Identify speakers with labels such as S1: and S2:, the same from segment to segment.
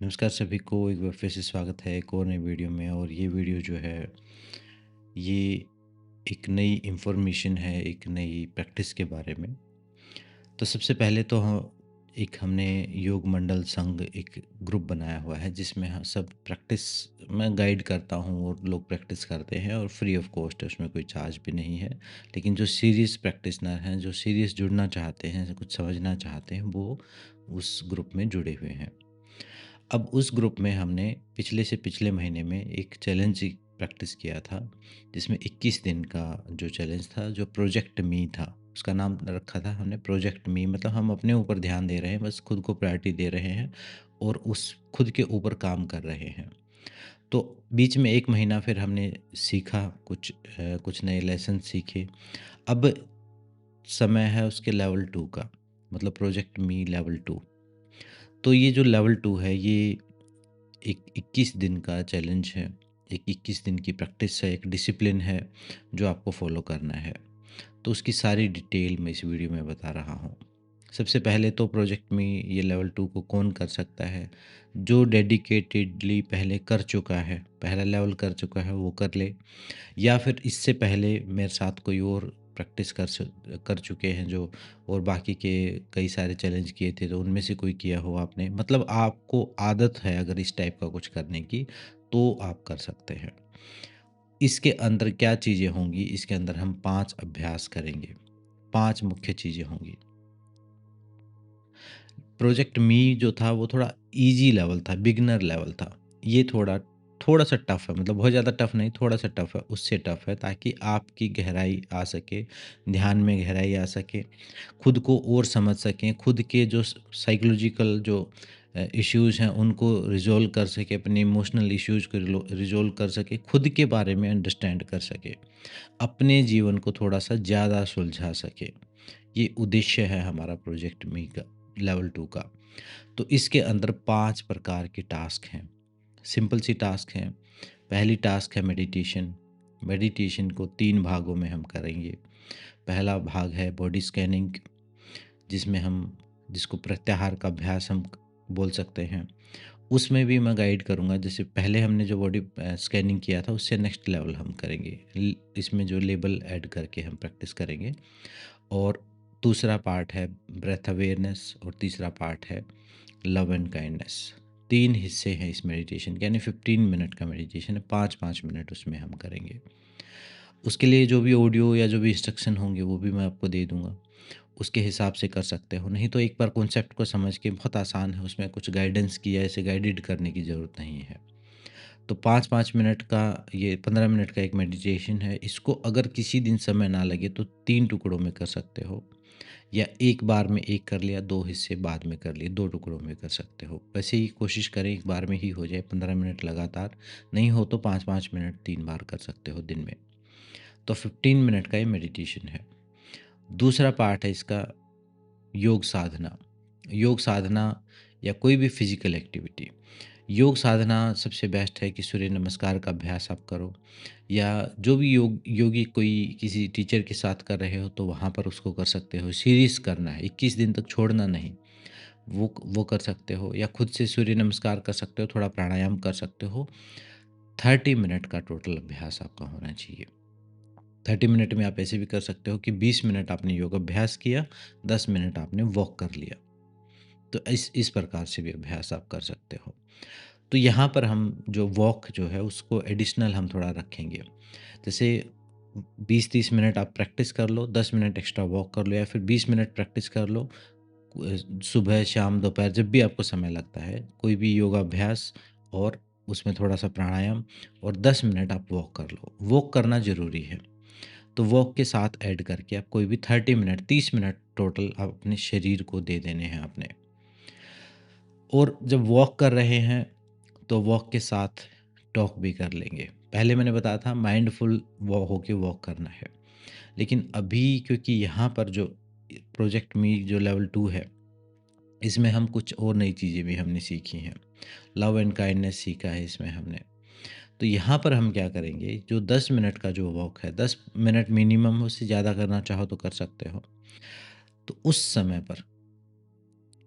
S1: नमस्कार सभी को एक बार फिर से स्वागत है एक और नई वीडियो में। और ये वीडियो जो है ये एक नई इन्फॉर्मेशन है, एक नई प्रैक्टिस के बारे में। तो सबसे पहले तो हमने योग मंडल संघ एक ग्रुप बनाया हुआ है जिसमें हम सब प्रैक्टिस मैं गाइड करता हूँ और लोग प्रैक्टिस करते हैं और फ्री ऑफ कॉस्ट है, उसमें कोई चार्ज भी नहीं है। लेकिन जो सीरियस प्रैक्टिशनर हैं, जो सीरियस जुड़ना चाहते हैं, कुछ समझना चाहते हैं, वो उस ग्रुप में जुड़े हुए हैं। अब उस ग्रुप में हमने पिछले से पिछले महीने में एक चैलेंज प्रैक्टिस किया था, जिसमें 21 दिन का जो चैलेंज था, जो प्रोजेक्ट मी था, उसका नाम रखा था हमने प्रोजेक्ट मी। मतलब हम अपने ऊपर ध्यान दे रहे हैं, बस खुद को प्रायोरिटी दे रहे हैं और उस खुद के ऊपर काम कर रहे हैं। तो बीच में 1 महीना फिर हमने सीखा कुछ नए लेसन सीखे। अब समय है उसके लेवल 2 का, मतलब प्रोजेक्ट मी लेवल 2। तो ये जो लेवल 2 है, ये एक 21 दिन का चैलेंज है, एक 21 दिन की प्रैक्टिस है, एक डिसिप्लिन है जो आपको फॉलो करना है। तो उसकी सारी डिटेल मैं इस वीडियो में बता रहा हूँ। सबसे पहले तो प्रोजेक्ट में ये लेवल 2 को कौन कर सकता है? जो डेडिकेटेडली पहले कर चुका है, पहला लेवल कर चुका है वो कर ले, या फिर इससे पहले मेरे साथ कोई और प्रैक्टिस कर चुके हैं जो, और बाकी के कई सारे चैलेंज किए थे तो उनमें से कोई किया हो आपने, मतलब आपको आदत है अगर इस टाइप का कुछ करने की, तो आप कर सकते हैं। इसके अंदर क्या चीज़ें होंगी? इसके अंदर हम 5 अभ्यास करेंगे, 5 मुख्य चीज़ें होंगी। प्रोजेक्ट मी जो था वो थोड़ा ईज़ी लेवल था, बिगिनर लेवल था। ये थोड़ा-सा टफ़ है, मतलब बहुत ज़्यादा टफ़ नहीं, थोड़ा-सा टफ़ है, उससे टफ़ है, ताकि आपकी गहराई आ सके, ध्यान में गहराई आ सके, खुद को और समझ सकें, खुद के जो साइकोलॉजिकल जो इश्यूज़ हैं उनको रिज़ॉल्व कर सकें, अपने इमोशनल इश्यूज़ को रिज़ॉल्व कर सकें, खुद के बारे में अंडरस्टैंड कर सकें, अपने जीवन को थोड़ा-सा ज़्यादा सुलझा सकें। ये उद्देश्य है हमारा प्रोजेक्ट मी का, लेवल 2 का। तो इसके अंदर 5 प्रकार के टास्क हैं, सिंपल सी टास्क हैं। पहली टास्क है मेडिटेशन। मेडिटेशन को 3 भागों में हम करेंगे। पहला भाग है बॉडी स्कैनिंग, जिसमें हम जिसको प्रत्याहार का अभ्यास हम बोल सकते हैं। उसमें भी मैं गाइड करूँगा, जैसे पहले हमने जो बॉडी स्कैनिंग किया था उससे नेक्स्ट लेवल हम करेंगे। इसमें जो लेबल ऐड करके हम प्रैक्टिस करेंगे। और दूसरा पार्ट है ब्रेथ अवेयरनेस और तीसरा पार्ट है लव एंड काइंडनेस। 3 हिस्से हैं इस मेडिटेशन के, यानी 15 मिनट का मेडिटेशन है, 5-5 मिनट उसमें हम करेंगे। उसके लिए जो भी ऑडियो या जो भी इंस्ट्रक्शन होंगे वो भी मैं आपको दे दूँगा। उसके हिसाब से कर सकते हो, नहीं तो एक बार कॉन्सेप्ट को समझ के, बहुत आसान है, उसमें कुछ गाइडेंस की या ऐसे गाइडेड करने की ज़रूरत नहीं है। तो 5-5 मिनट का, ये 15 मिनट का एक मेडिटेशन है। इसको अगर किसी दिन समय ना लगे तो 3 टुकड़ों में कर सकते हो, या एक बार में 1 कर लिया, 2 हिस्से बाद में कर लिए, 2 टुकड़ों में कर सकते हो। वैसे ही कोशिश करें एक बार में ही हो जाए, 15 मिनट लगातार। नहीं हो तो 5-5 मिनट 3 बार कर सकते हो दिन में। तो 15 मिनट का ये मेडिटेशन है। दूसरा पार्ट है इसका योग साधना। योग साधना या कोई भी फिज़िकल एक्टिविटी। योग साधना सबसे बेस्ट है कि सूर्य नमस्कार का अभ्यास आप करो, या जो भी योगी कोई किसी टीचर के साथ कर रहे हो तो वहाँ पर उसको कर सकते हो। सीरीज़ करना है, 21 दिन तक छोड़ना नहीं। वो कर सकते हो, या खुद से सूर्य नमस्कार कर सकते हो, थोड़ा प्राणायाम कर सकते हो। 30 मिनट का टोटल अभ्यास आपका होना चाहिए। 30 मिनट में आप ऐसे भी कर सकते हो कि 20 मिनट आपने योग अभ्यास किया, 10 मिनट आपने वॉक कर लिया। तो इस प्रकार से भी अभ्यास आप कर सकते हो। तो यहाँ पर हम जो वॉक जो है उसको एडिशनल हम थोड़ा रखेंगे। जैसे 20-30 मिनट आप प्रैक्टिस कर लो, 10 मिनट एक्स्ट्रा वॉक कर लो, या फिर 20 मिनट प्रैक्टिस कर लो। सुबह, शाम, दोपहर जब भी आपको समय लगता है, कोई भी योगाभ्यास, और उसमें थोड़ा-सा प्राणायाम, और 10 मिनट आप वॉक कर लो। वॉक करना ज़रूरी है। तो वॉक के साथ ऐड करके आप कोई भी 30 मिनट, 30 मिनट टोटल आप अपने शरीर को दे देने हैं अपने। और जब वॉक कर रहे हैं तो वॉक के साथ टॉक भी कर लेंगे। पहले मैंने बताया था माइंडफुल होके वॉक करना है। लेकिन अभी क्योंकि यहाँ पर जो प्रोजेक्ट में जो लेवल 2 है, इसमें हम कुछ और नई चीज़ें भी हमने सीखी हैं। लव एंड काइंडनेस सीखा है इसमें हमने। तो यहाँ पर हम क्या करेंगे, जो 10 मिनट का जो वॉक है, 10 मिनट मिनिमम, उससे ज़्यादा करना चाहो तो कर सकते हो। तो उस समय पर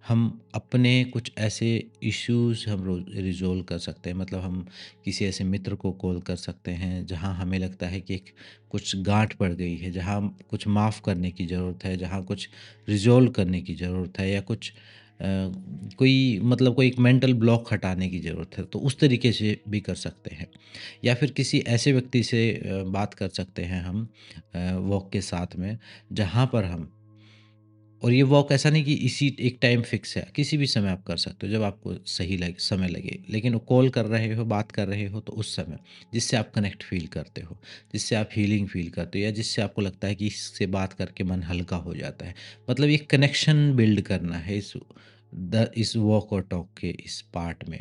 S1: हम अपने कुछ ऐसे इश्यूज़ हम रिज़ॉल्व कर सकते हैं, मतलब हम किसी ऐसे मित्र को कॉल कर सकते हैं जहाँ हमें लगता है कि एक कुछ गांठ पड़ गई है, जहाँ कुछ माफ़ करने की ज़रूरत है, जहाँ कुछ रिज़ॉल्व करने की ज़रूरत है, या कुछ कोई मतलब कोई एक मेंटल ब्लॉक हटाने की ज़रूरत है, तो उस तरीके से भी कर सकते हैं। या फिर किसी ऐसे व्यक्ति से बात कर सकते हैं हम वॉक के साथ में, जहाँ पर हम, और ये वॉक ऐसा नहीं कि इसी एक टाइम फिक्स है, किसी भी समय आप कर सकते हो जब आपको सही लगे, समय लगे। लेकिन वो कॉल कर रहे हो, बात कर रहे हो तो उस समय, जिससे आप कनेक्ट फ़ील करते हो, जिससे आप हीलिंग फ़ील करते हो, या जिससे आपको लगता है कि इससे बात करके मन हल्का हो जाता है। मतलब एक कनेक्शन बिल्ड करना है इस वॉक और टॉक के इस पार्ट में।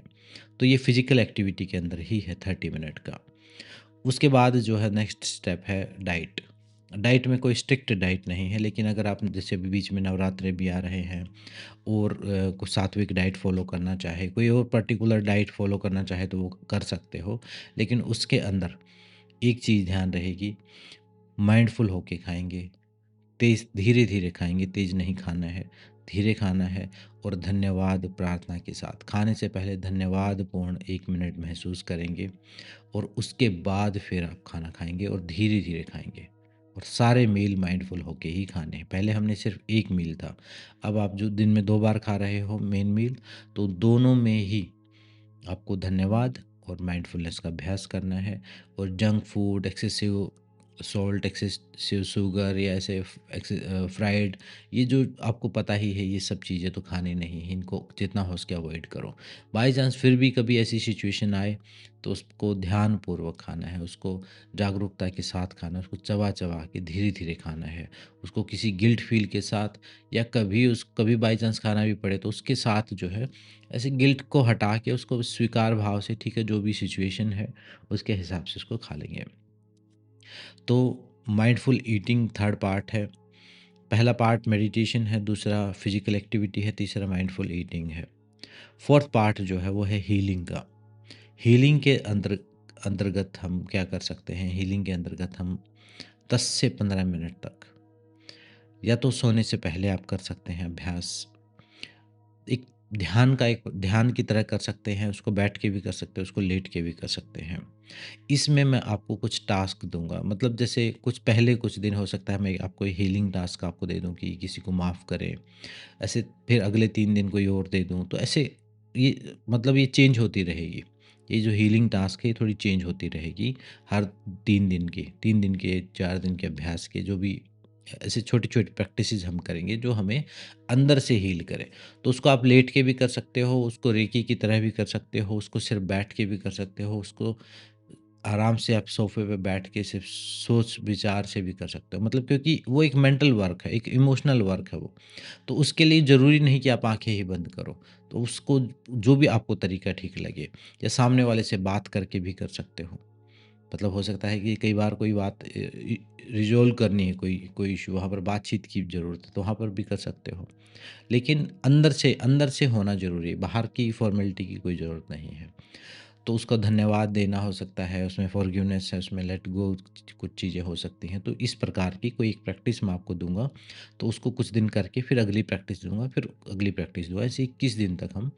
S1: तो ये फिज़िकल एक्टिविटी के अंदर ही है 30 मिनट का। उसके बाद जो है नेक्स्ट स्टेप है डाइट। डाइट में कोई स्ट्रिक्ट डाइट नहीं है, लेकिन अगर आप जैसे अभी बीच में नवरात्रे भी आ रहे हैं और कुछ सात्विक डाइट फ़ॉलो करना चाहे, कोई और पर्टिकुलर डाइट फ़ॉलो करना चाहे तो वो कर सकते हो। लेकिन उसके अंदर एक चीज़ ध्यान रहेगी, माइंडफुल होके खाएँगे, तेज़ धीरे-धीरे खाएँगे, तेज़ नहीं खाना है, धीरे खाना है, और धन्यवाद प्रार्थना के साथ। खाने से पहले धन्यवाद पूर्ण 1 मिनट महसूस करेंगे, और उसके बाद फिर आप खाना खाएँगे और धीरे-धीरे खाएँगे, और सारे मील माइंडफुल होके ही खाने हैं। पहले हमने सिर्फ़ 1 मील था, अब आप जो दिन में 2 बार खा रहे हो मेन मील, तो दोनों में ही आपको धन्यवाद और माइंडफुलनेस का अभ्यास करना है। और junk food, excessive salt, excessive sugar, या ऐसे फ्राइड, ये जो आपको पता ही है, ये सब चीज़ें तो खानी नहीं है, इनको जितना हो सके अवॉइड करो। बाई चांस फिर भी कभी ऐसी सिचुएशन आए तो उसको ध्यानपूर्वक खाना है, उसको जागरूकता के साथ खाना है, उसको चबा चबा के धीरे धीरे खाना है, उसको किसी गिल्ट फील के साथ, या कभी बाई चांस खाना भी पड़े तो उसके साथ जो है, ऐसे गिल्ट को हटा के उसको स्वीकार भाव से, ठीक है जो भी सिचुएशन है उसके हिसाब से उसको खा लेंगे। तो माइंडफुल ईटिंग थर्ड पार्ट है। पहला पार्ट मेडिटेशन है, दूसरा फिजिकल एक्टिविटी है, तीसरा माइंडफुल ईटिंग है। फोर्थ पार्ट जो है वो है हीलिंग का। हीलिंग के अंतर्गत हम क्या कर सकते हैं, हीलिंग के अंतर्गत हम 10 से 15 मिनट तक, या तो सोने से पहले आप कर सकते हैं अभ्यास, एक ध्यान की तरह कर सकते हैं, उसको बैठ के भी कर सकते हैं, उसको लेट के भी कर सकते हैं। इसमें मैं आपको कुछ टास्क दूँगा, मतलब जैसे कुछ दिन हो सकता है मैं आपको हीलिंग टास्क आपको दे दूँ कि किसी को माफ़ करें, ऐसे फिर अगले 3 दिन कोई और दे दूँ, तो ऐसे ये मतलब ये चेंज होती रहेगी। ये जो हीलिंग टास्क है ये थोड़ी चेंज होती रहेगी हर 3 दिन के, 4 दिन के अभ्यास के, जो भी ऐसे छोटी-छोटी प्रैक्टिसेज़ हम करेंगे जो हमें अंदर से हील करें। तो उसको आप लेट के भी कर सकते हो, उसको रेकी की तरह भी कर सकते हो, उसको सिर्फ बैठ के भी कर सकते हो, उसको आराम से आप सोफ़े पे बैठ के सिर्फ सोच विचार से भी कर सकते हो। मतलब क्योंकि वो एक मेंटल वर्क है, एक इमोशनल वर्क है वो। तो उसके लिए ज़रूरी नहीं कि आप आँखें ही बंद करो। तो उसको जो भी आपको तरीका ठीक लगे, या सामने वाले से बात करके भी कर सकते हो। मतलब हो सकता है कि कई बार कोई बात रिज़ॉल्व करनी है, कोई कोई इश्यू, वहाँ पर बातचीत की ज़रूरत है, तो वहाँ पर भी कर सकते हो। लेकिन अंदर से होना ज़रूरी है, बाहर की फ़ॉर्मेलिटी की कोई ज़रूरत नहीं है। तो उसको धन्यवाद देना हो सकता है, उसमें फ़ॉरगिवनेस है, उसमें लेट गो कुछ चीज़ें हो सकती हैं। तो इस प्रकार की कोई एक प्रैक्टिस मैं आपको दूँगा, तो उसको कुछ दिन करके फिर अगली प्रैक्टिस दूँगा, फिर अगली प्रैक्टिस दूँगा। ऐसे 21 दिन तक हम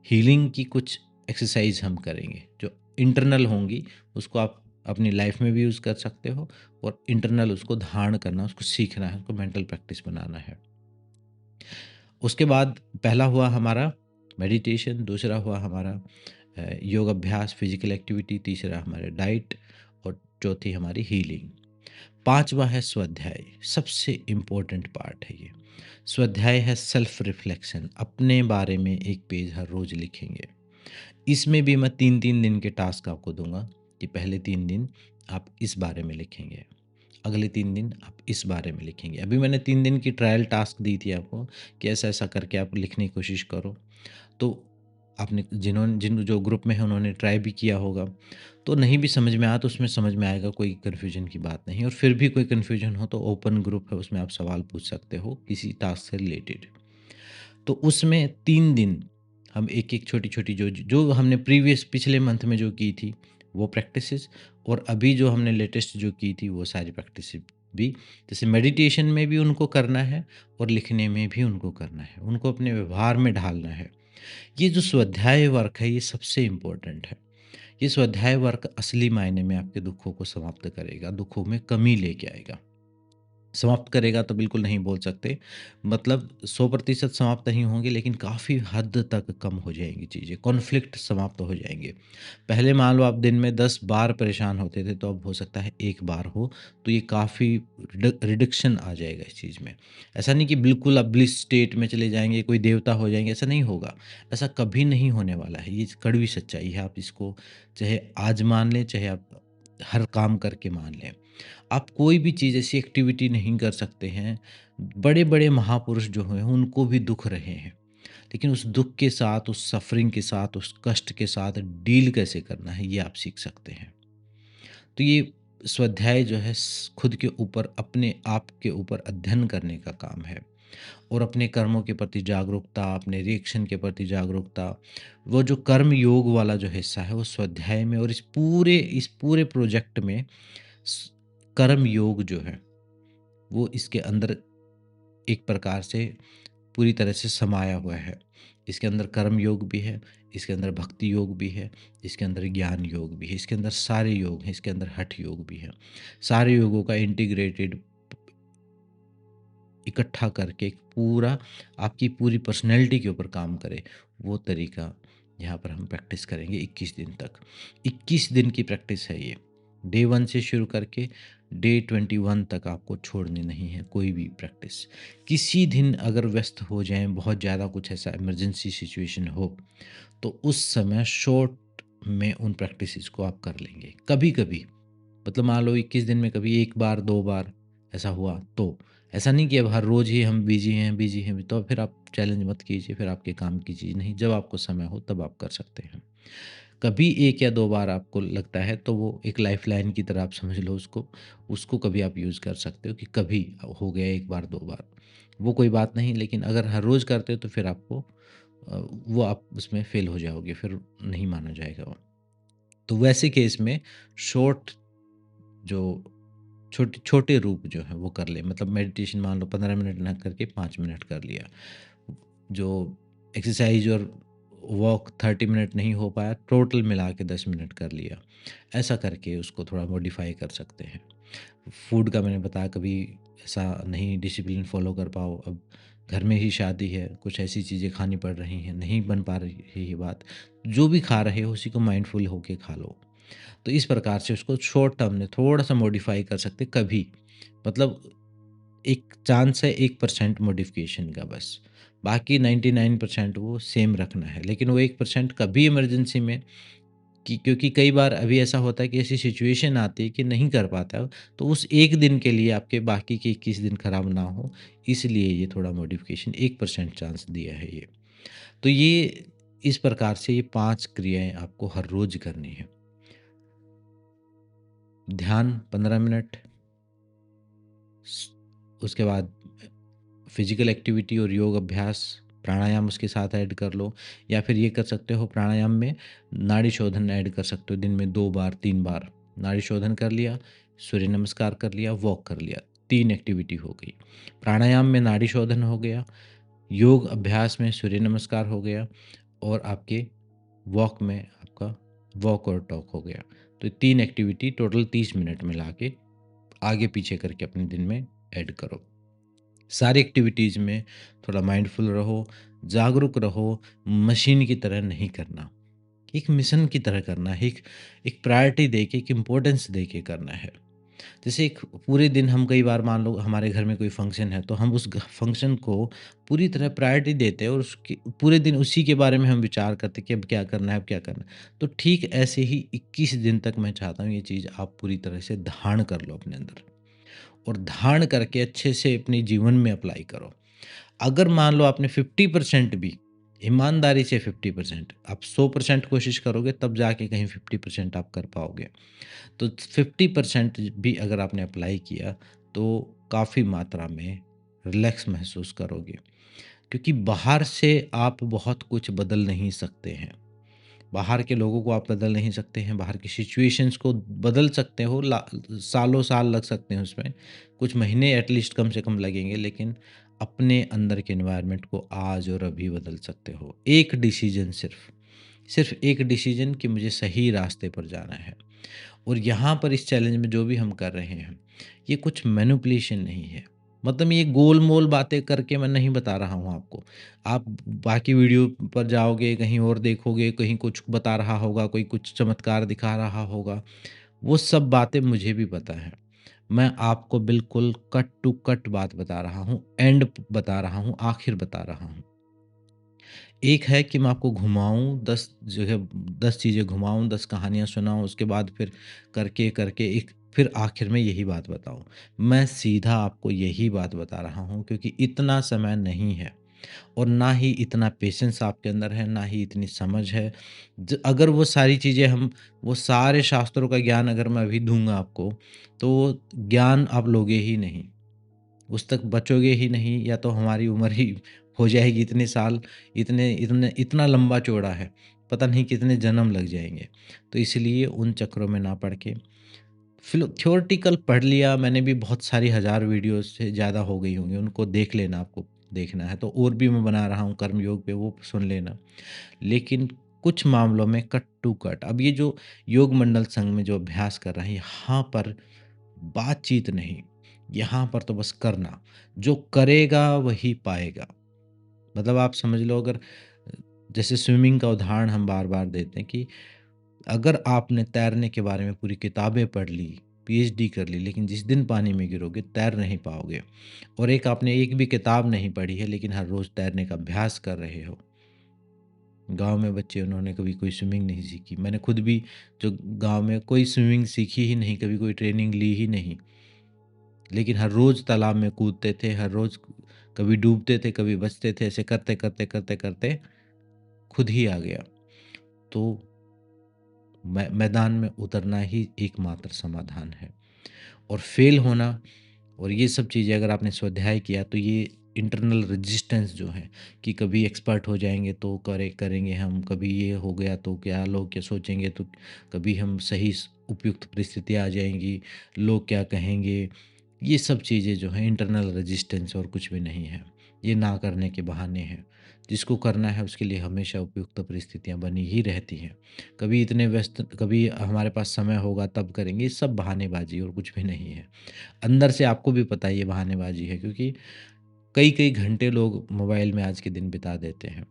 S1: हीलिंग की कुछ एक्सरसाइज़ हम करेंगे, जो इंटरनल होंगी, उसको आप अपनी लाइफ़ में भी यूज़ कर सकते हो, और इंटरनल उसको धारण करना, उसको सीखना है, उसको मेंटल प्रैक्टिस बनाना है। उसके बाद पहला हुआ हमारा मेडिटेशन, दूसरा हुआ हमारा योग अभ्यास, फिजिकल एक्टिविटी, तीसरा हमारे डाइट, और चौथी हमारी हीलिंग। पांचवा है स्वाध्याय, सबसे इम्पोर्टेंट पार्ट है ये। स्वाध्याय है सेल्फ रिफ्लेक्शन, अपने बारे में एक पेज हर रोज लिखेंगे। इसमें भी मैं 3-3 दिन के टास्क आपको दूंगा कि पहले 3 दिन आप इस बारे में लिखेंगे, अगले 3 दिन आप इस बारे में लिखेंगे। अभी मैंने 3 दिन की ट्रायल टास्क दी थी आपको कि ऐसा-ऐसा करके आप लिखने की कोशिश करो। तो आपने जिन जो ग्रुप में है उन्होंने ट्राई भी किया होगा। तो नहीं भी समझ में आया तो उसमें समझ में आएगा, कोई कन्फ्यूजन की बात नहीं, और फिर भी कोई कन्फ्यूजन हो तो ओपन ग्रुप है, उसमें आप सवाल पूछ सकते हो किसी टास्क से रिलेटेड। तो उसमें 3 दिन हम एक-एक छोटी-छोटी जो जो हमने पिछले मंथ में जो की थी, वो प्रैक्टिसेज़, और अभी जो हमने लेटेस्ट जो की थी, वो सारी प्रैक्टिसेज़ भी, जैसे मेडिटेशन में भी उनको करना है और लिखने में भी उनको करना है, उनको अपने व्यवहार में ढालना है। ये जो स्वाध्याय वर्क है, ये सबसे इम्पोर्टेंट है। ये स्वाध्याय वर्क असली मायने में आपके दुखों को समाप्त करेगा, दुखों में कमी लेके आएगा। समाप्त करेगा तो बिल्कुल नहीं बोल सकते, मतलब 100% समाप्त नहीं होंगे, लेकिन काफ़ी हद तक कम हो जाएँगी चीज़ें, कॉन्फ्लिक्ट समाप्त हो जाएँगे। पहले मान लो आप दिन में 10 बार परेशान होते थे, तो अब हो सकता है 1 बार हो, तो ये काफ़ी रिडक्शन आ जाएगा इस चीज़ में। ऐसा नहीं कि बिल्कुल आप ब्लिस स्टेट में चले जाएँगे, कोई देवता हो जाएँगे, ऐसा नहीं होगा। ऐसा कभी नहीं होने वाला है, ये कड़वी सच्चाई है। आप इसको चाहे आज मान लें, चाहे आप हर काम करके मान लें। आप कोई भी चीज़ ऐसी एक्टिविटी नहीं कर सकते हैं, बड़े-बड़े महापुरुष जो हैं उनको भी दुःख रहे हैं। लेकिन उस दुःख के साथ, उस सफ़रिंग के साथ, उस कष्ट के साथ डील कैसे करना है, ये आप सीख सकते हैं। तो ये स्वाध्याय जो है खुद के ऊपर, अपने आप के ऊपर अध्ययन करने का काम है, और अपने कर्मों के प्रति जागरूकता, अपने रिएक्शन के प्रति जागरूकता, वो जो कर्म योग वाला जो हिस्सा है वो स्वाध्याय में, और इस पूरे प्रोजेक्ट में स कर्म योग जो है वो इसके अंदर एक प्रकार से पूरी तरह से समाया हुआ है। इसके अंदर कर्म योग भी है, इसके अंदर भक्ति योग भी है, इसके अंदर ज्ञान योग भी है, इसके अंदर सारे योग हैं, इसके अंदर हठ योग भी है। सारे योगों का इंटीग्रेटेड इकट्ठा करके एक पूरा आपकी पूरी पर्सनैलिटी के ऊपर काम करे, वो तरीका यहाँ पर हम प्रैक्टिस करेंगे 21 दिन तक। 21 दिन की प्रैक्टिस है ये। डे 1 से शुरू करके डे 21 तक आपको छोड़नी नहीं है कोई भी प्रैक्टिस। किसी दिन अगर व्यस्त हो जाएँ, बहुत ज़्यादा कुछ ऐसा इमरजेंसी सिचुएशन हो, तो उस समय शॉर्ट में उन प्रैक्टिसेस को आप कर लेंगे। कभी-कभी मतलब मान लो 21 दिन में कभी 1 बार 2 बार ऐसा हुआ तो। ऐसा नहीं कि अब हर रोज़ ही हम बिज़ी हैं, तो फिर आप चैलेंज मत कीजिए, फिर आपके काम की चीज़ नहीं, जब आपको समय हो तब आप कर सकते हैं। कभी 1 या 2 बार आपको लगता है तो वो एक लाइफ़लाइन की तरह आप समझ लो उसको, उसको कभी आप यूज़ कर सकते हो कि कभी हो गया 1 बार 2 बार। वो कोई बात नहीं, लेकिन अगर हर रोज़ करते हो तो फिर आपको वो आप उसमें फ़ेल हो जाओगे, फिर नहीं माना जाएगा वो। तो वैसे केस में शॉर्ट जो छोटे छोटे रूप जो हैं वो कर लें, मतलब मेडिटेशन मान लो 15 मिनट ना करके 5 मिनट कर लिया। जो एक्सरसाइज और वॉक 30 मिनट नहीं हो पाया, टोटल मिला के 10 मिनट कर लिया। ऐसा करके उसको थोड़ा मॉडिफ़ाई कर सकते हैं। फूड का मैंने बताया, कभी ऐसा नहीं डिसिप्लिन फ़ॉलो कर पाओ, अब घर में ही शादी है, कुछ ऐसी चीज़ें खानी पड़ रही हैं, नहीं बन पा रही है बात, जो भी खा रहे हो उसी को माइंडफुल होके खा लो। तो इस प्रकार से उसको शॉर्ट टर्म में थोड़ा-सा मॉडिफ़ाई कर सकते हैं कभी। मतलब एक चांस है 1% मॉडिफ़िकेशन का बस। बाकी 99% वो सेम रखना है। लेकिन वो 1% कभी इमरजेंसी में, कि क्योंकि कई बार अभी ऐसा होता है कि ऐसी सिचुएशन आती है कि नहीं कर पाता हो, तो उस 1 दिन के लिए आपके बाकी के 21 दिन खराब ना हो, इसलिए ये थोड़ा मॉडिफ़िकेशन 1% चांस दिया है ये। तो ये इस प्रकार से ये 5 क्रियाएँ आपको हर रोज़ करनी है। ध्यान 15 मिनट, स उसके बाद फिजिकल एक्टिविटी और योग अभ्यास, प्राणायाम उसके साथ ऐड कर लो, या फिर ये कर सकते हो प्राणायाम में नाड़ी शोधन ऐड कर सकते हो, दिन में 2 बार 3 बार नाड़ी शोधन कर लिया, सूर्य नमस्कार कर लिया, वॉक कर लिया, 3 एक्टिविटी हो गई। प्राणायाम में नाड़ी शोधन हो गया, योग अभ्यास में सूर्य नमस्कार हो गया, और आपके वॉक में आपका वॉक और टॉक हो गया। तो 3 एक्टिविटी टोटल 30 मिनट में लाके आगे पीछे करके अपने दिन में ऐड करो। सारी एक्टिविटीज़ में थोड़ा माइंडफुल रहो, जागरूक रहो, मशीन की तरह नहीं करना। एक मिशन की तरह करना है, एक एक प्रायोरिटी देके, एक इम्पोर्टेंस देके करना है। जैसे एक पूरे दिन हम कई बार मान लो हमारे घर में कोई फंक्शन है, तो हम उस फंक्शन को पूरी तरह प्रायोरिटी देते हैं, और उसकी पूरे दिन उसी के बारे में हम विचार करते हैं कि अब क्या करना है, अब क्या करना है। तो ठीक ऐसे ही 21 दिन तक मैं चाहता हूँ ये चीज़ आप पूरी तरह से धारण कर लो अपने अंदर, और धारण करके अच्छे से अपने जीवन में अप्लाई करो। अगर मान लो आपने 50% भी, ईमानदारी से 50%, आप 100% कोशिश करोगे तब जाके कहीं 50% आप कर पाओगे। तो 50% भी अगर आपने अप्लाई किया, तो काफ़ी मात्रा में रिलैक्स महसूस करोगे, क्योंकि बाहर से आप बहुत कुछ बदल नहीं सकते हैं। बाहर के लोगों को आप बदल नहीं सकते हैं, बाहर की सिचुएशंस को बदल सकते हो, सालों साल लग सकते हैं उसमें, कुछ महीने एटलीस्ट कम से कम लगेंगे, लेकिन अपने अंदर के एनवायरनमेंट को आज और अभी बदल सकते हो। एक डिसीजन सिर्फ, सिर्फ एक डिसीजन कि मुझे सही रास्ते पर जाना है। और यहाँ पर इस चैलेंज में जो भी हम कर रहे हैं, ये कुछ मैनिपुलेशन नहीं है। मतलब ये गोल-मोल बातें करके मैं नहीं बता रहा हूँ आपको। आप बाकी वीडियो पर जाओगे, कहीं और देखोगे, कहीं कुछ बता रहा होगा, कोई कुछ चमत्कार दिखा रहा होगा, वो सब बातें मुझे भी पता है। मैं आपको बिल्कुल कट टू कट बात बता रहा हूँ, एंड बता रहा हूँ, आखिर बता रहा हूँ। एक है कि मैं आपको घुमाऊँ, 10 जगह 10 चीज़ें घुमाऊँ, 10 कहानियाँ सुनाऊँ, उसके बाद फिर करके एक फिर आखिर में यही बात बताऊँ। मैं सीधा आपको यही बात बता रहा हूँ क्योंकि इतना समय नहीं है और ना ही इतना पेशेंस आपके अंदर है, ना ही इतनी समझ है। अगर वो सारी चीज़ें हम वो सारे शास्त्रों का ज्ञान अगर मैं अभी दूँगा आपको, तो वो ज्ञान आप लोगे ही नहीं। उस तक बचोगे ही नहीं या तो हमारी उम्र ही हो जाएगी इतने साल, इतने इतने इतना लंबा चौड़ा है, पता नहीं कितने जन्म लग जाएँगे। तो इसलिए उन चक्करों में ना पड़ के थ्योरेटिकल पढ़ लिया मैंने भी बहुत सारी हज़ार वीडियोज़ से ज़्यादा हो गई होंगी, उनको देख लेना आपको देखना है तो और भी मैं बना रहा हूँ कर्म योग पे वो सुन लेना। लेकिन कुछ मामलों में कट टू कट अब ये जो योग मंडल संघ में जो अभ्यास कर रहे हैं, यहाँ पर बातचीत नहीं, यहाँ पर तो बस करना। जो करेगा वही पाएगा। मतलब आप समझ लो अगर जैसे स्विमिंग का उदाहरण हम बार-बार देते हैं कि अगर आपने तैरने के बारे में पूरी किताबें पढ़ ली, पीएचडी कर ली, लेकिन जिस दिन पानी में गिरोगे तैर नहीं पाओगे। और एक आपने एक भी किताब नहीं पढ़ी है लेकिन हर रोज़ तैरने का अभ्यास कर रहे हो। गाँव में बच्चे उन्होंने कभी कोई स्विमिंग नहीं सीखी। मैंने खुद भी जो गाँव में कोई स्विमिंग सीखी ही नहीं, कभी कोई ट्रेनिंग ली ही नहीं। लेकिन हर रोज़ तालाब में कूदते थे, हर रोज़ कभी डूबते थे, कभी बचते थे, ऐसे करते खुद ही आ गया। तो मैदान में उतरना ही एकमात्र समाधान है। और फ़ेल होना और ये सब चीज़ें अगर आपने स्वाध्याय किया तो ये इंटरनल रेजिस्टेंस जो है कि कभी एक्सपर्ट हो जाएँगे तो करेंगे हम, कभी ये हो गया तो क्या लोग क्या सोचेंगे, तो कभी हम सही उपयुक्त परिस्थितियाँ आ जाएँगी, लोग क्या कहेंगे। ये सब चीज़ें जो हैं इंटरनल रेजिस्टेंस और कुछ भी नहीं है। ये ना करने के बहाने हैं। जिसको करना है उसके लिए हमेशा उपयुक्त परिस्थितियाँ बनी ही रहती हैं। कभी इतने व्यस्त कभी हमारे पास समय होगा तब करेंगे, ये सब बहानेबाज़ी और कुछ भी नहीं है। अंदर से आपको भी पता है ये बहानेबाज़ी है क्योंकि कई-कई घंटे लोग मोबाइल में आज के दिन बिता देते हैं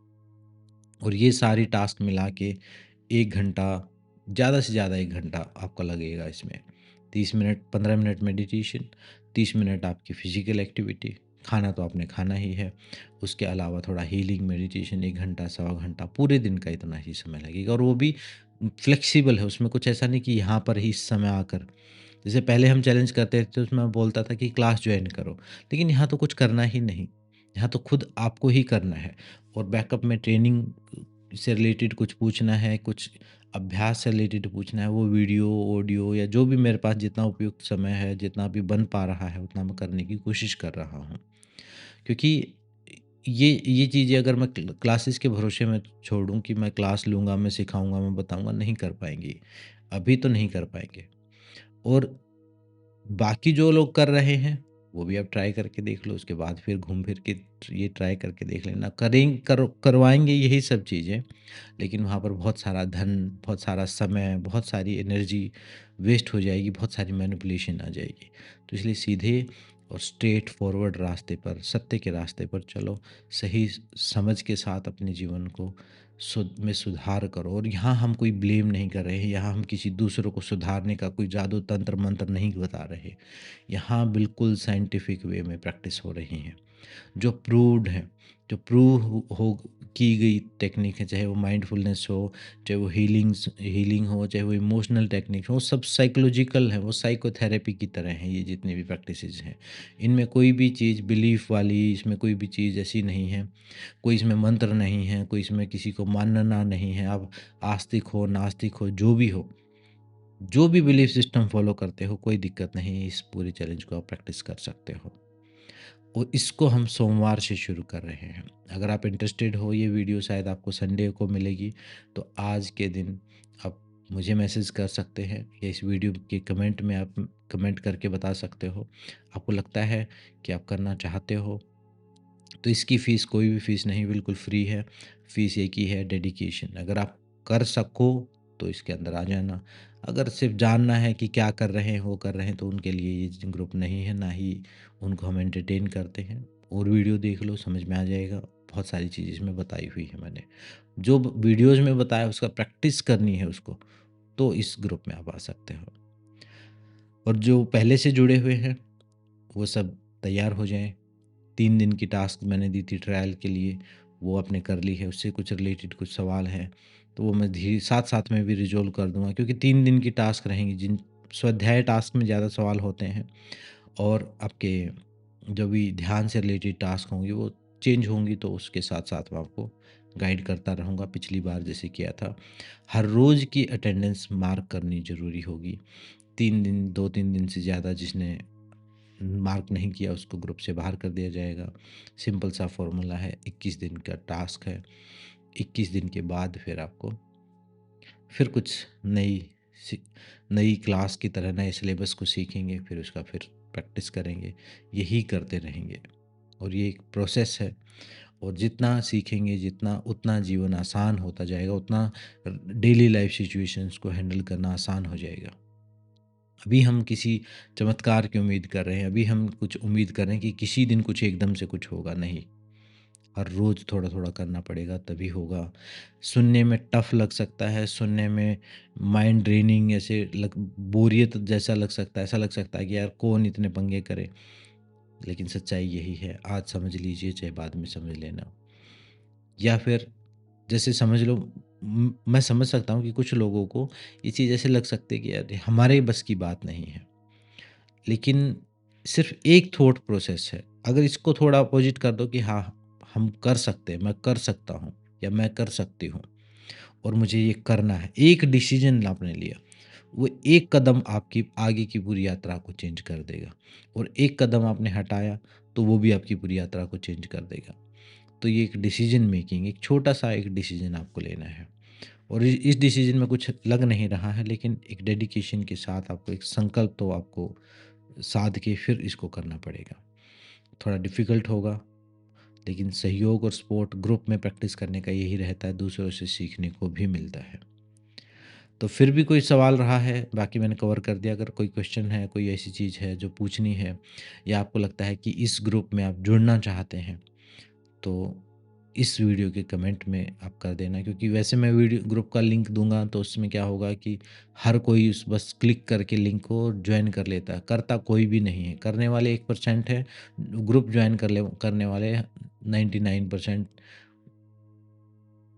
S1: और ये सारी टास्क मिला के 1 घंटा, ज़्यादा से ज़्यादा 1 घंटा आपका लगेगा इसमें। 30 मिनट, 15 मिनट मेडिटेशन, 30 मिनट आपकी फ़िज़िकल एक्टिविटी, खाना तो आपने खाना ही है। उसके अलावा थोड़ा हीलिंग मेडिटेशन 1 घंटा, सवा घंटा, पूरे दिन का इतना ही समय लगेगा और वो भी फ्लेक्सिबल है, उसमें कुछ ऐसा नहीं कि यहाँ पर ही इस समय आकर जैसे पहले हम चैलेंज करते थे तो उसमें मैं बोलता था कि क्लास जॉइन करो, लेकिन यहाँ तो कुछ करना ही नहीं, यहाँ तो खुद आपको ही करना है और बैकअप में ट्रेनिंग से रिलेटेड कुछ पूछना है, कुछ अभ्यास से रिलेटेड पूछना है, वो वीडियो, ऑडियो या जो भी मेरे पास जितना उपयुक्त समय है, जितना भी बन पा रहा है, उतना मैं करने की कोशिश कर रहा हूँ। क्योंकि ये चीज़ें अगर मैं क्लासेस के भरोसे में छोड़ूँ कि मैं क्लास लूँगा, मैं सिखाऊँगा, मैं बताऊँगा, नहीं कर पाएँगे। अभी तो नहीं कर पाएँगे और बाकी जो लोग कर रहे हैं, वो भी आप ट्राई करके देख लो, उसके बाद फिर घूम फिर के ये ट्राई करके देख लेना। करवाएँगे यही सब चीज़ें, लेकिन वहाँ पर बहुत सारा धन, बहुत सारा समय, बहुत सारी एनर्जी वेस्ट हो जाएगी, बहुत सारी मैनिपुलेशन आ जाएगी। तो इसलिए सीधे और स्ट्रेट फॉरवर्ड रास्ते पर, सत्य के रास्ते पर चलो, सही समझ के साथ अपने जीवन को में सुधार करो और यहाँ हम कोई ब्लेम नहीं कर रहे हैं, यहाँ हम किसी दूसरों को सुधारने का कोई जादू तंत्र मंत्र नहीं बता रहे। यहाँ बिल्कुल साइंटिफिक वे में प्रैक्टिस हो रही है। जो प्रूव्ड है, जो प्रूव हो की गई टेक्निक है, चाहे वो माइंडफुलनेस हो, चाहे वो हीलिंग हो, चाहे वो इमोशनल टेक्निक हो, सब साइकोलॉजिकल है, वो साइकोथेरेपी की तरह हैं ये जितनी भी प्रैक्टिसेस हैं। इनमें कोई भी चीज़ बिलीफ वाली, इसमें कोई भी चीज़ ऐसी नहीं है, कोई इसमें मंत्र नहीं है, कोई इसमें किसी को मानना नहीं है। आप आस्तिक हो, नास्तिक हो, जो भी हो, जो भी बिलीफ सिस्टम फॉलो करते हो, कोई दिक्कत नहीं है, इस पूरे चैलेंज को आप प्रैक्टिस कर सकते हो। और इसको हम सोमवार से शुरू कर रहे हैं। अगर आप इंटरेस्टेड हो, ये वीडियो शायद आपको संडे को मिलेगी, तो आज के दिन आप मुझे मैसेज कर सकते हैं या इस वीडियो के कमेंट में आप कमेंट करके बता सकते हो। आपको लगता है कि आप करना चाहते हो, तो इसकी फ़ीस कोई भी फ़ीस नहीं, बिल्कुल फ्री है। फ़ीस एक ही है, डेडिकेशन। अगर आप कर सको तो इसके अंदर आ जाना। अगर सिर्फ़ जानना है कि क्या कर रहे हैं, वो कर रहे हैं, तो उनके लिए ये ग्रुप नहीं है, ना ही उनको हम एंटरटेन करते हैं। और वीडियो देख लो, समझ में आ जाएगा। बहुत सारी चीज़ इसमें बताई हुई है मैंने। जो वीडियोज़ में बताया उसका प्रैक्टिस करनी है उसको, तो इस ग्रुप में आप आ सकते हो। और जो पहले से जुड़े हुए हैं, वो सब तैयार हो जाएँ। 3 दिन की टास्क मैंने दी थी ट्रायल के लिए, वो आपने कर ली है, उससे कुछ रिलेटेड कुछ सवाल हैं, तो वो मैं साथ-साथ में भी रिज़ॉल्व कर दूँगा, क्योंकि 3 दिन की टास्क रहेंगी। जिन स्वाध्याय टास्क में ज़्यादा सवाल होते हैं और आपके जो भी ध्यान से रिलेटेड टास्क होंगे वो चेंज होंगी, तो उसके साथ-साथ मैं आपको गाइड करता रहूँगा, पिछली बार जैसे किया था। हर रोज़ की अटेंडेंस मार्क करनी ज़रूरी होगी। 3 दिन 2-3 दिन से ज़्यादा जिसने मार्क नहीं किया उसको ग्रुप से बाहर कर दिया जाएगा। सिंपल सा फ़ॉर्मूला है, 21 दिन का टास्क है। 21 दिन के बाद फिर आपको फिर कुछ सी नई क्लास की तरह नए सिलेबस को सीखेंगे, फिर उसका फिर प्रैक्टिस करेंगे। यही करते रहेंगे और ये एक प्रोसेस है, और जितना सीखेंगे, जितना उतना जीवन आसान होता जाएगा, उतना डेली लाइफ़ सिचुएशंस को हैंडल करना आसान हो जाएगा। अभी हम किसी चमत्कार की उम्मीद कर रहे हैं, अभी हम कुछ उम्मीद कर रहे हैं कि किसी दिन कुछ एकदम से कुछ होगा, नहीं। हर रोज़ थोड़ा-थोड़ा करना पड़ेगा तभी होगा। सुनने में टफ़ लग सकता है, सुनने में माइंड ड्रेनिंग ऐसे लग बोरियत जैसा लग सकता है, ऐसा लग सकता है कि यार कौन इतने पंगे करे, लेकिन सच्चाई यही है, आज समझ लीजिए चाहे बाद में समझ लेना। या फिर जैसे समझ लो, मैं समझ सकता हूँ कि कुछ लोगों को ये चीज़ ऐसे लग सकती है कि यार ये हमारे बस की बात नहीं है। लेकिन सिर्फ़ एक थॉट प्रोसेस है। अगर इसको थोड़ा अपोज़िट कर दो कि हाँ, हम कर सकते हैं, मैं कर सकता हूँ या मैं कर सकती हूँ और मुझे ये करना है। एक डिसीज़न आपने लिया, वो एक कदम आपकी आगे की पूरी यात्रा को चेंज कर देगा, और एक कदम आपने हटाया, तो वो भी आपकी पूरी यात्रा को चेंज कर देगा। तो ये एक डिसीज़न मेकिंग, एक छोटा-सा एक डिसीज़न आपको लेना है, और इस डिसीज़न में कुछ लग नहीं रहा है, लेकिन एक डेडिकेशन के साथ आपको एक संकल्प तो आपको साध के फिर इसको करना पड़ेगा। थोड़ा डिफ़िकल्ट होगा, लेकिन सहयोग और सपोर्ट ग्रुप में प्रैक्टिस करने का यही रहता है, दूसरों से सीखने को भी मिलता है। तो फिर भी कोई सवाल रहा है, बाकी मैंने कवर कर दिया। अगर कोई क्वेश्चन है, कोई ऐसी चीज़ है जो पूछनी है, या आपको लगता है कि इस ग्रुप में आप जुड़ना चाहते हैं, तो इस वीडियो के कमेंट में आप कर देना, क्योंकि वैसे मैं वीडियो ग्रुप का लिंक दूँगा तो उसमें क्या होगा कि हर कोई उस बस क्लिक करके लिंक को जॉइन कर लेता है, करता कोई भी नहीं है। करने वाले 1% है, ग्रुप जॉइन करने वाले 99%।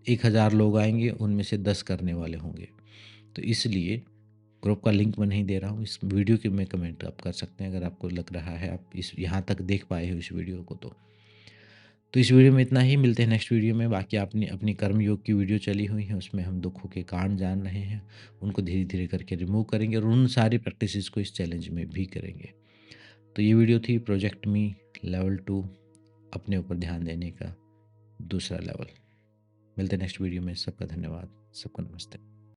S1: 1000 लोग आएँगे, उनमें से 10 करने वाले होंगे। तो इसलिए ग्रुप का लिंक मैं नहीं दे रहा हूँ, इस वीडियो के में कमेंट आप कर सकते हैं, अगर आपको लग रहा है आप इस यहाँ तक देख पाए हो इस वीडियो को तो। तो इस वीडियो में इतना ही, मिलते हैं नेक्स्ट वीडियो में। बाकी आपने अपनी कर्म योग की वीडियो चली हुई है, उसमें हम दुखों के कारण जान रहे हैं, उनको धीरे-धीरे करके रिमूव करेंगे और उन सारी प्रैक्टिसेस को इस चैलेंज में भी करेंगे। तो ये वीडियो थी प्रोजेक्ट मी लेवल 2, अपने ऊपर ध्यान देने का दूसरा लेवल। मिलते हैं नेक्स्ट वीडियो में, सबका धन्यवाद, सबको नमस्ते।